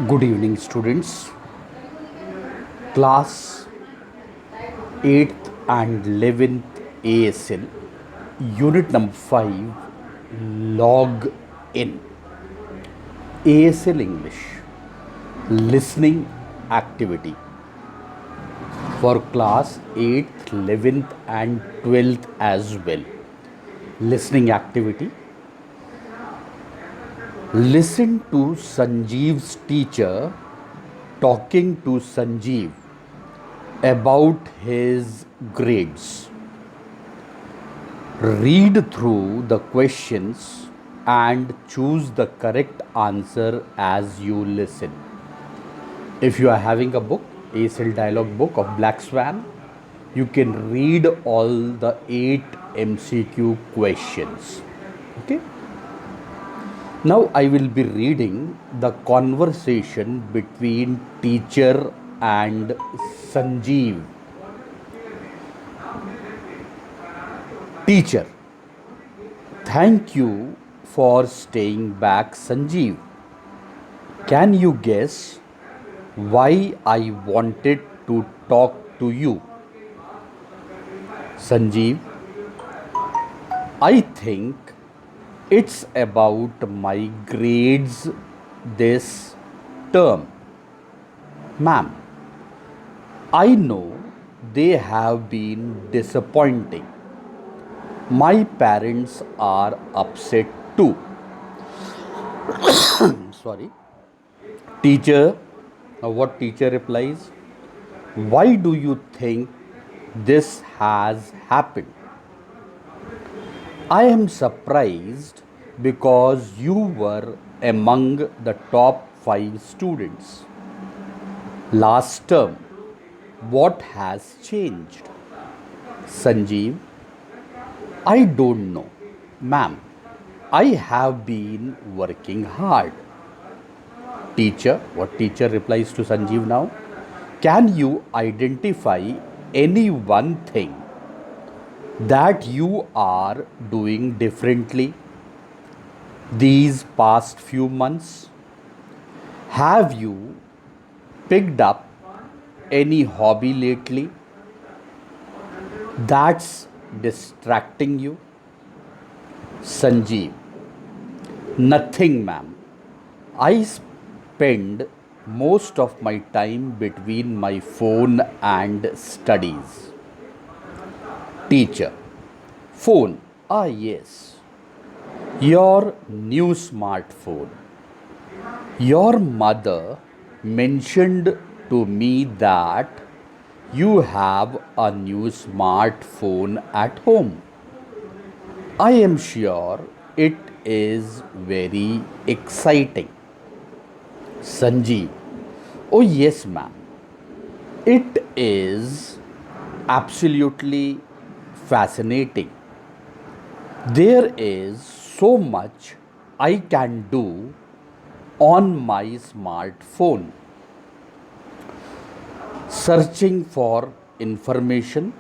Good evening, students. Class 8th and 11th ASL, Unit number 5, Log In. ASL English, Listening Activity for class 8th, 11th, and 12th as well. Listening activity. Listen to Sanjeev's teacher talking to Sanjeev about his grades. Read through the questions and choose the correct answer as you listen. If you are having a book, ASL Dialogue book of Black Swan, you can read all the 8 MCQ questions. Okay. Now I will be reading the conversation between teacher and Sanjeev. Teacher: thank you for staying back, Sanjeev. Can you guess why I wanted to talk to you? Sanjeev: I think it's about my grades this term. Ma'am, I know they have been disappointing. My parents are upset too. Sorry. Teacher, what teacher replies? Why do you think this has happened? I am surprised because you were among the top 5 students last term. What has changed? Sanjeev: I don't know, ma'am. I have been working hard. Teacher, what teacher replies to Sanjeev now? Can you identify any one thing that you are doing differently these past few months? Have you picked up any hobby lately that's distracting you? Sanjeev: nothing, ma'am. I spend most of my time between my phone and studies. Teacher: phone. Ah, yes. Your new smartphone. Your mother mentioned to me that you have a new smartphone at home. I am sure it is very exciting. Sanjeev: oh, yes, ma'am. It is absolutely fascinating. There is so much I can do on my smartphone. Searching for information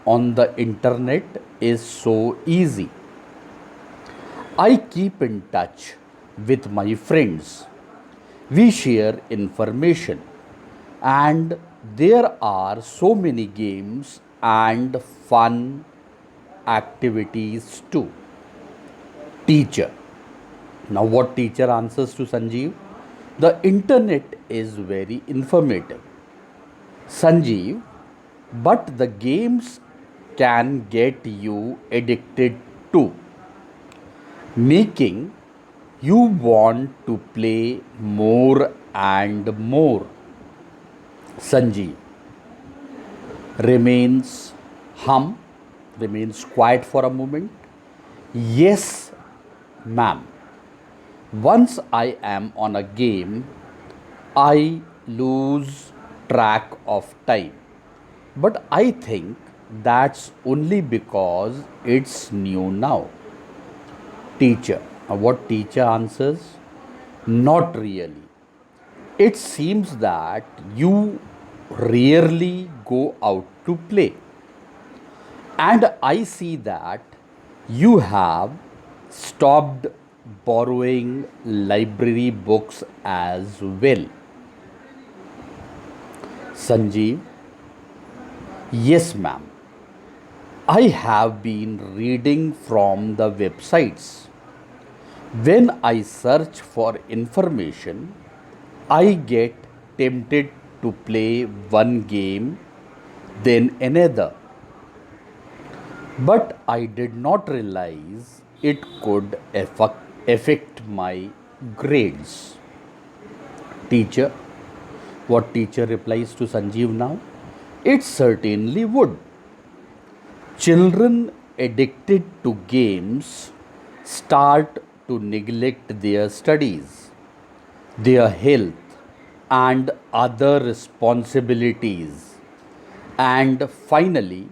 on the internet is so easy. I keep in touch with my friends. We share information, and there are so many games and fun activities too. Teacher: now what teacher answers to Sanjeev? The internet is very informative. Sanjeev: but the games can get you addicted too, making you want to play more and more. Sanjeev remains hum, remains quiet for a moment. Yes, ma'am. Once I am on a game, I lose track of time. But I think that's only because it's new now. Teacher. What teacher answers? Not really. It seems that you rarely go out to play. And I see that you have stopped borrowing library books as well? Sanjeev, yes, ma'am. I have been reading from the websites. When I search for information, I get tempted to play one game, then another. But I did not realize it could affect my grades. Teacher, what teacher replies to Sanjeev now? It certainly would. Children addicted to games start to neglect their studies, their health, and other responsibilities, and finally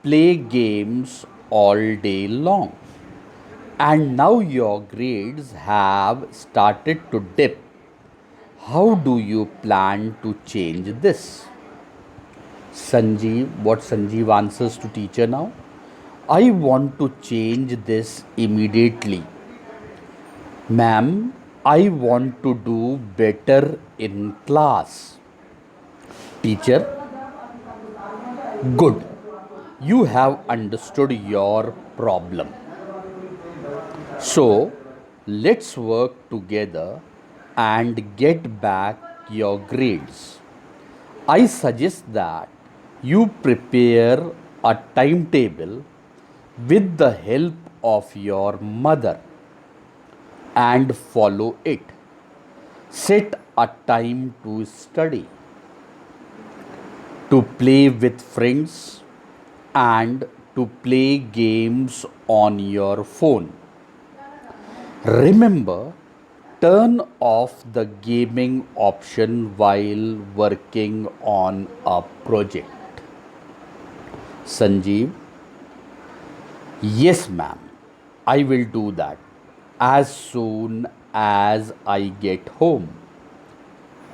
play games all day long. And now your grades have started to dip. How do you plan to change this? Sanjeev, what Sanjeev answers to teacher now? I want to change this immediately. Ma'am, I want to do better in class. Teacher, good. You have understood your problem. So, let's work together and get back your grades. I suggest that you prepare a timetable with the help of your mother and follow it. Set a time to study, to play with friends, and to play games on your phone. Remember, turn off the gaming option while working on a project. Sanjeev, yes, ma'am, I will do that as soon as I get home.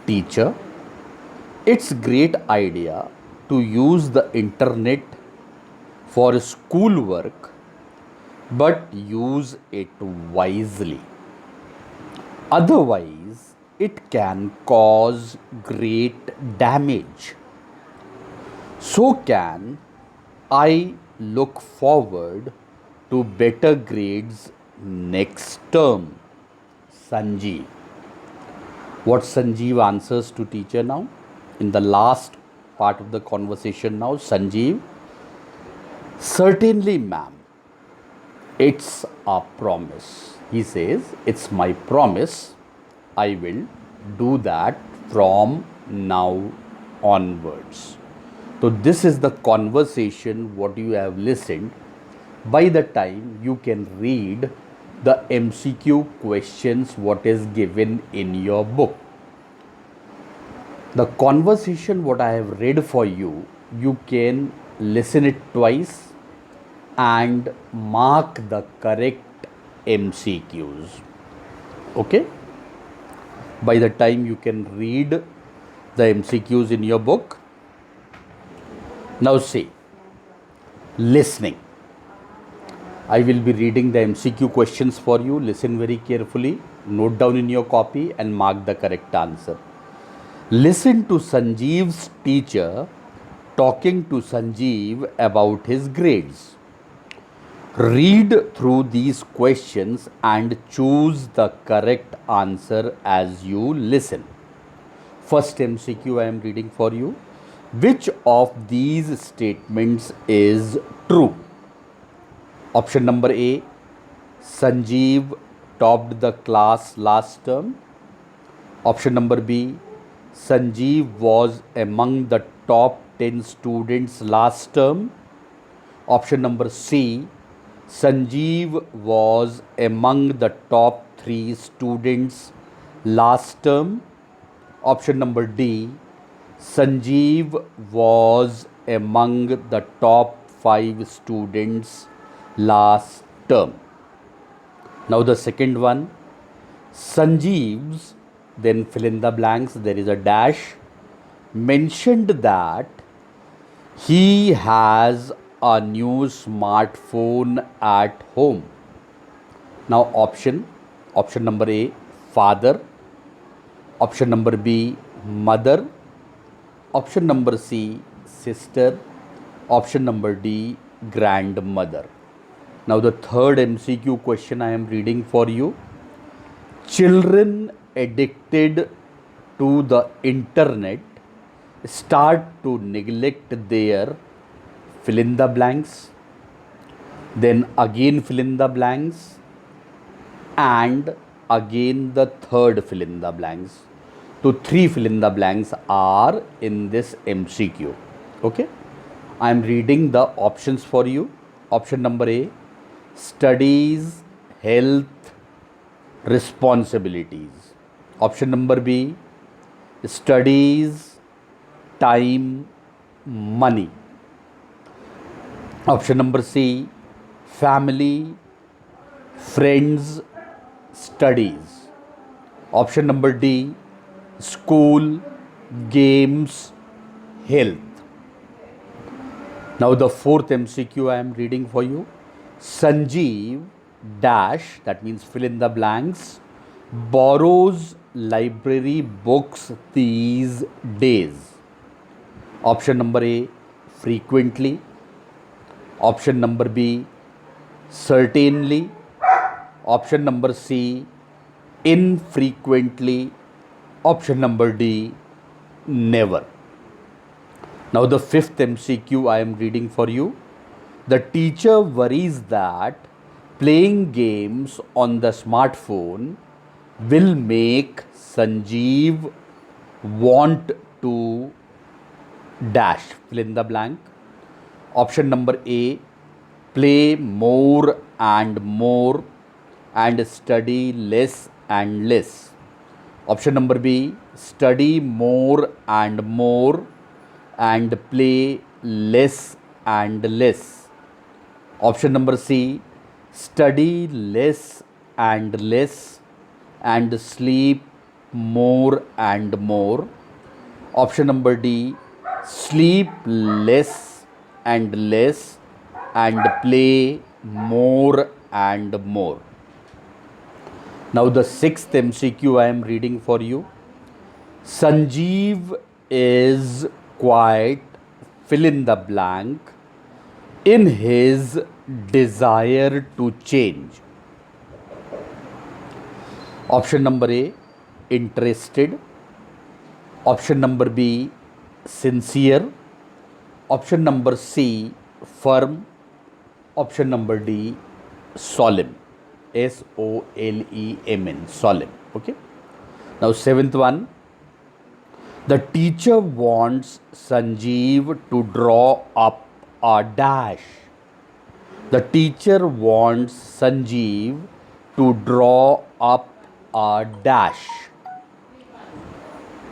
Teacher, it's great idea to use the internet for schoolwork, but use it wisely. Otherwise, it can cause great damage. So can I look forward to better grades next term. Sanjeev. What Sanjeev answers to teacher now? In the last part of the conversation now, Sanjeev, certainly, ma'am. It's a promise. He says, it's my promise. I will do that from now onwards. So, this is the conversation what you have listened. By the time you can read the MCQ questions what is given in your book. The conversation what I have read for you, you can listen it twice and mark the correct MCQs. Okay? By the time you can read the MCQs in your book. Now see, listening. I will be reading the MCQ questions for you. Listen very carefully, note down in your copy and mark the correct answer. Listen to Sanjeev's teacher talking to Sanjeev about his grades. Read through these questions and choose the correct answer as you listen. First MCQ I am reading for you. Which of these statements is true? Option number A, Sanjeev topped the class last term. Option number B, Sanjeev was among the top 10 students last term. Option number C, Sanjeev was among the top 3 students last term. Option number D, Sanjeev was among the top 5 students last term. Now the second one, Sanjeev's, then fill in the blanks, there is a dash, mentioned that he has a new smartphone at home. Now option, Option number A, father. Option number B, mother. Option number C, sister. Option number D, grandmother. Now the third MCQ question I am reading for you. Children addicted to the internet start to neglect their fill in the blanks, then again fill in the blanks, and again the third fill in the blanks. So 3 fill in the blanks are in this MCQ. Okay, I am reading the options for you. Option number A, studies, health, responsibilities. Option number B, studies, time, money. Option number C, family, friends, studies. Option number D, school, games, health. Now the fourth MCQ I am reading for you. Sanjeev dash, that means fill in the blanks, borrows library books these days. Option number A, frequently. Option number B, certainly. Option number C, infrequently. Option number D, never. Now the fifth MCQ I am reading for you. The teacher worries that playing games on the smartphone will make Sanjeev want to dash, fill in the blank. Option number A, play more and more and study less and less. Option number B, study more and more and play less and less. Option number C, study less and less and sleep more and more. Option number D, sleep less and less and play more and more. Now the sixth MCQ I am reading for you. Sanjeev is quite fill in the blank in his desire to change. Option number A, interested. Option number B, sincere. Option number C, firm. Option number D, solemn. SOLEMN, solemn. Okay. Now seventh one. The teacher wants Sanjeev to draw up a dash. The teacher wants Sanjeev to draw up a dash.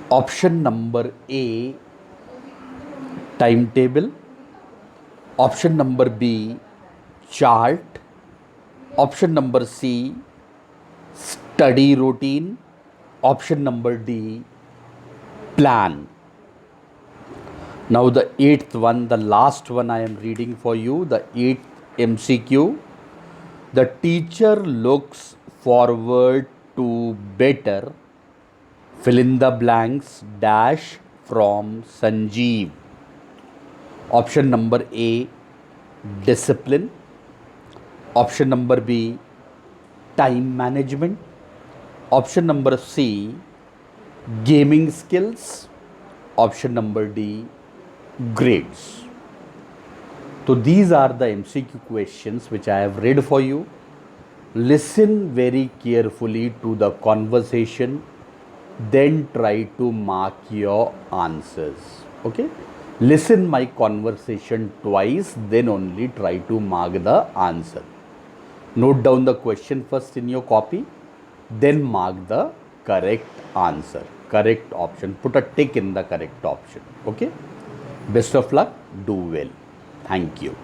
Option number A, timetable. Option number B, chart. Option number C, study routine. Option number D, plan. Now the eighth one, the last one I am reading for you, the eighth MCQ. The teacher looks forward to better fill in the blanks dash from Sanjeev. Option number A, discipline. Option number B, time management. Option number C, gaming skills. Option number D, grades. So these are the MCQ questions which I have read for you. Listen very carefully to the conversation, then try to mark your answers. Okay? Listen my conversation twice, then only try to mark the answer. Note down the question first in your copy, then mark the correct answer, correct option. Put a tick in the correct option. Okay? Best of luck. Do well. Thank you.